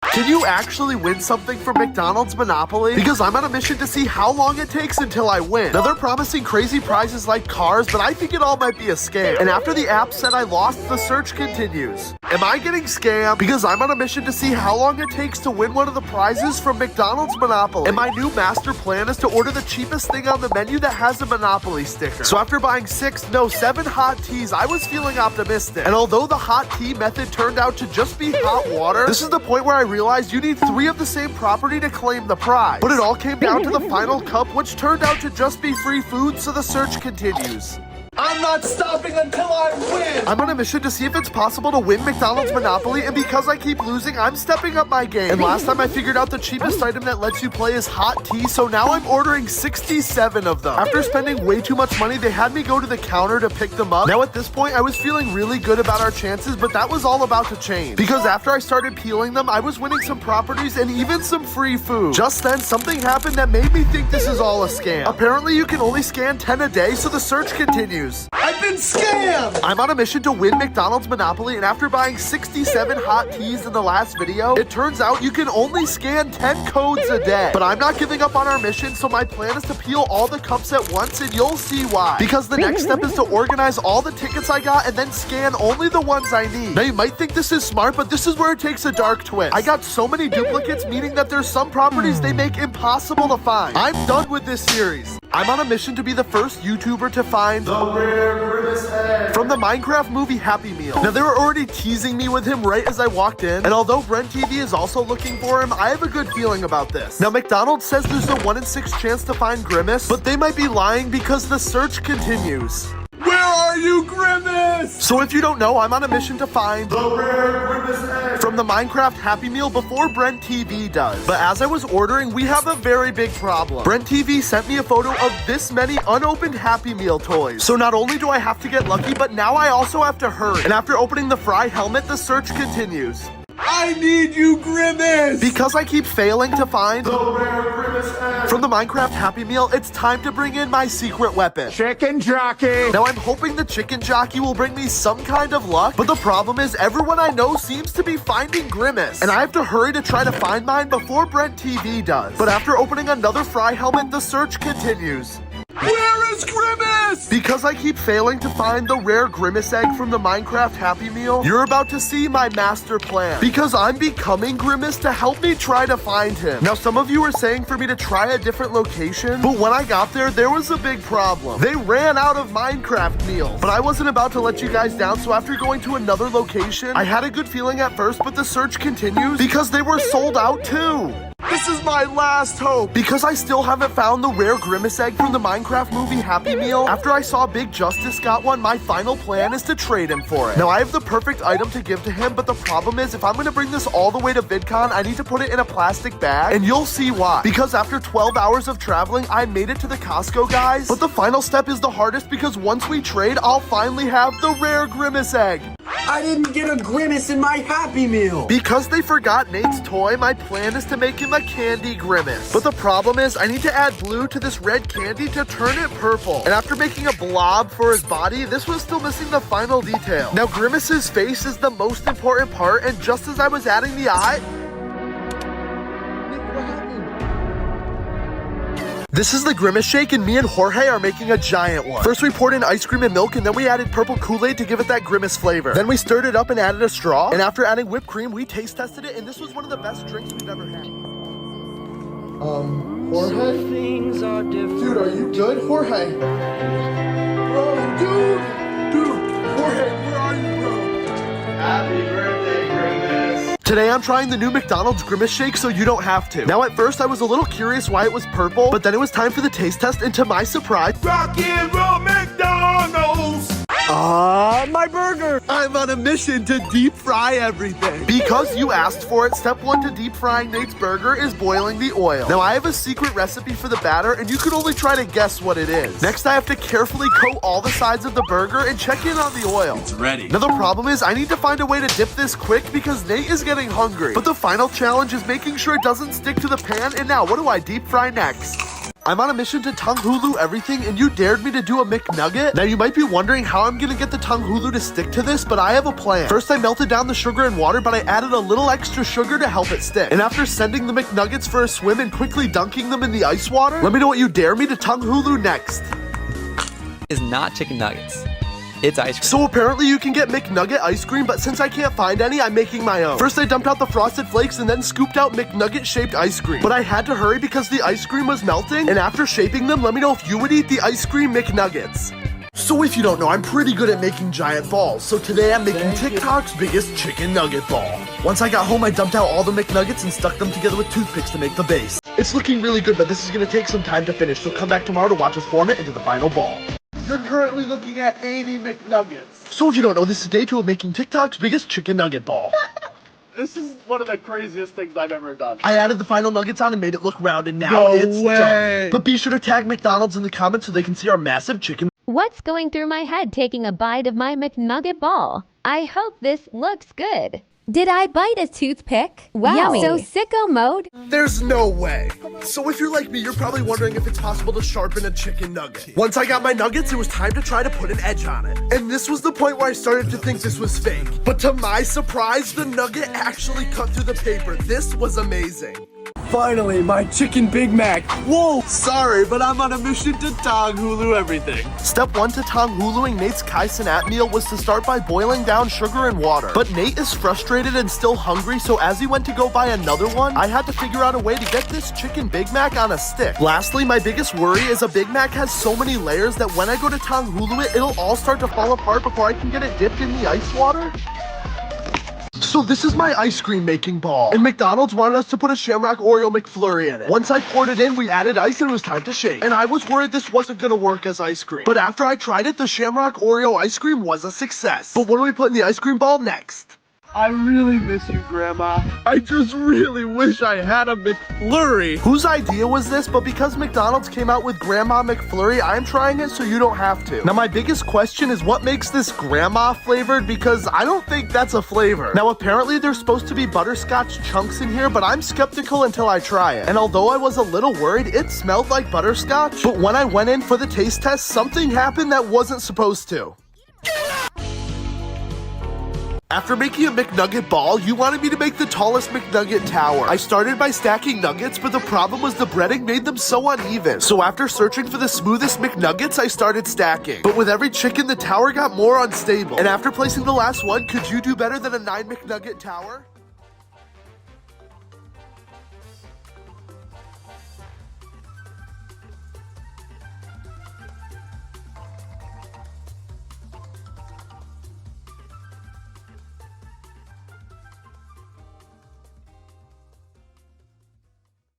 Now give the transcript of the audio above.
Can you actually win something from McDonald's Monopoly? Because I'm on a mission to see how long it takes until I win. Now they're promising crazy prizes like cars, but I think it all might be a scam. And after the app said I lost, the search continues. Am I getting scammed? Because I'm on a mission to see how long it takes to win one of the prizes from McDonald's Monopoly. And my new master plan is to order the cheapest thing on the menu that has a Monopoly sticker. So after buying 7 hot teas, I was feeling optimistic. And although the hot tea method turned out to just be hot water, this is the point where I realized you need 3 of the same property to claim the prize. But it all came down to the final cup, which turned out to just be free food, so the search continues. I'm not stopping until I win! I'm on a mission to see if it's possible to win McDonald's Monopoly, and because I keep losing, I'm stepping up my game. And last time I figured out the cheapest item that lets you play is hot tea, so now I'm ordering 67 of them. After spending way too much money, they had me go to the counter to pick them up. Now at this point, I was feeling really good about our chances, but that was all about to change. Because after I started peeling them, I was winning some properties and even some free food. Just then, something happened that made me think this is all a scam. Apparently, you can only scan 10 a day, so the search continues. I've been scammed! I'm on a mission to win McDonald's Monopoly, and after buying 67 hot teas in the last video, it turns out you can only scan 10 codes a day. But I'm not giving up on our mission, so my plan is to peel all the cups at once, and you'll see why. Because the next step is to organize all the tickets I got and then scan only the ones I need. Now you might think this is smart, but this is where it takes a dark twist. I got so many duplicates, meaning that there's some properties they make impossible to find. I'm done with this series. I'm on a mission to be the first YouTuber to find The rare Grimace egg from the Minecraft movie Happy Meal. Now they were already teasing me with him right as I walked in, and although Brent TV is also looking for him, I have a good feeling about this. Now McDonald's says there's a 1 in 6 chance to find Grimace, but they might be lying because the search continues. Where are you, Grimace? So if you don't know, I'm on a mission to find The rare Grimace egg from the Minecraft Happy Meal before Brent TV does. But as I was ordering, we have a very big problem. Brent TV sent me a photo of this many unopened Happy Meal toys. So not only do I have to get lucky, but now I also have to hurry. And after opening the Fry helmet, the search continues. I need you, Grimace! Because I keep failing to find The rare Grimace egg from the Minecraft Happy Meal, it's time to bring in my secret weapon. Chicken jockey! Now I'm hoping the chicken jockey will bring me some kind of luck, but the problem is everyone I know seems to be finding Grimace, and I have to hurry to try to find mine before Brent TV does. But after opening another Fry helmet, the search continues. Where is Grimace? Because I keep failing to find the rare Grimace egg from the Minecraft Happy Meal, you're about to see my master plan. Because I'm becoming Grimace to help me try to find him. Now, some of you were saying for me to try a different location, but when I got there was a big problem. They ran out of Minecraft meals. But I wasn't about to let you guys down, so after going to another location, I had a good feeling at first, but the search continues because they were sold out too. This is my last hope. Because I still haven't found the rare Grimace egg from the Minecraft movie Happy Meal, after I saw Big Justice got one, my final plan is to trade him for it. Now, I have the perfect item to give to him, but the problem is if I'm going to bring this all the way to VidCon, I need to put it in a plastic bag, and you'll see why. Because after 12 hours of traveling, I made it to the Costco, guys. But the final step is the hardest because once we trade, I'll finally have the rare Grimace egg. I didn't get a Grimace in my Happy Meal! Because they forgot Nate's toy, my plan is to make him a candy Grimace. But the problem is, I need to add blue to this red candy to turn it purple. And after making a blob for his body, this was still missing the final detail. Now, Grimace's face is the most important part, and just as I was adding the eye... This is the Grimace shake, and me and Jorge are making a giant one. First we poured in ice cream and milk, and then we added purple Kool-Aid to give it that Grimace flavor. Then we stirred it up and added a straw, and after adding whipped cream, we taste tested it, and this was one of the best drinks we've ever had. Jorge? Things are different. Dude, are you good, Jorge? Bro, dude, Jorge, where are you, bro? Happy birthday, Grimace! Today I'm trying the new McDonald's Grimace shake so you don't have to. Now at first I was a little curious why it was purple, but then it was time for the taste test, and to my surprise, Rock and roll McDonald's! my burger! I'm on a mission to deep fry everything. Because you asked for it, step 1 to deep frying Nate's burger is boiling the oil. Now I have a secret recipe for the batter, and you can only try to guess what it is. Next I have to carefully coat all the sides of the burger and check in on the oil. It's ready. Now the problem is I need to find a way to dip this quick because Nate is getting hungry. But the final challenge is making sure it doesn't stick to the pan, and now what do I deep fry next? I'm on a mission to tanghulu everything, and you dared me to do a McNugget? Now, you might be wondering how I'm gonna get the tanghulu to stick to this, but I have a plan. First, I melted down the sugar and water, but I added a little extra sugar to help it stick. And after sending the McNuggets for a swim and quickly dunking them in the ice water, let me know what you dare me to tanghulu next. Is not chicken nuggets. It's ice cream. So apparently you can get McNugget ice cream, but since I can't find any, I'm making my own. First, I dumped out the Frosted Flakes and then scooped out McNugget-shaped ice cream. But I had to hurry because the ice cream was melting, and after shaping them, let me know if you would eat the ice cream McNuggets. So if you don't know, I'm pretty good at making giant balls. So today I'm making TikTok's biggest chicken nugget ball. Once I got home, I dumped out all the McNuggets and stuck them together with toothpicks to make the base. It's looking really good, but this is gonna take some time to finish, so come back tomorrow to watch us form it into the final ball. You're currently looking at 80 McNuggets. So if you don't know, this is day 2 of making TikTok's biggest chicken nugget ball. This is one of the craziest things I've ever done. I added the final nuggets on and made it look round, and now it's done. But be sure to tag McDonald's in the comments so they can see our massive chicken. What's going through my head taking a bite of my McNugget ball? I hope this looks good. Did I bite a toothpick? Wow. Yummy. So sicko mode? There's no way. So if you're like me, you're probably wondering if it's possible to sharpen a chicken nugget. Once I got my nuggets, it was time to try to put an edge on it. And this was the point where I started to think this was fake. But to my surprise, the nugget actually cut through the paper. This was amazing. Finally, my chicken Big Mac. Whoa, sorry, but I'm on a mission to tanghulu everything. Step 1 to tanghuluing Nate's Kaisenat meal was to start by boiling down sugar and water. But Nate is frustrated and still hungry, so as he went to go buy another one, I had to figure out a way to get this chicken Big Mac on a stick. Lastly, my biggest worry is a Big Mac has so many layers that when I go to tanghulu it, it'll all start to fall apart before I can get it dipped in the ice water. So this is my ice cream making ball. And McDonald's wanted us to put a Shamrock Oreo McFlurry in it. Once I poured it in, we added ice and it was time to shake. And I was worried this wasn't gonna work as ice cream. But after I tried it, the Shamrock Oreo ice cream was a success. But what do we put in the ice cream ball next? I really miss you, Grandma. I just really wish I had a McFlurry. Whose idea was this? But because McDonald's came out with Grandma McFlurry, I'm trying it so you don't have to. Now my biggest question is what makes this Grandma flavored? Because I don't think that's a flavor. Now apparently there's supposed to be butterscotch chunks in here, but I'm skeptical until I try it. And although I was a little worried, it smelled like butterscotch. But when I went in for the taste test, something happened that wasn't supposed to. After making a McNugget ball, you wanted me to make the tallest McNugget tower. I started by stacking nuggets, but the problem was the breading made them so uneven. So after searching for the smoothest McNuggets, I started stacking. But with every chicken, the tower got more unstable. And after placing the last one, could you do better than a 9 McNugget tower?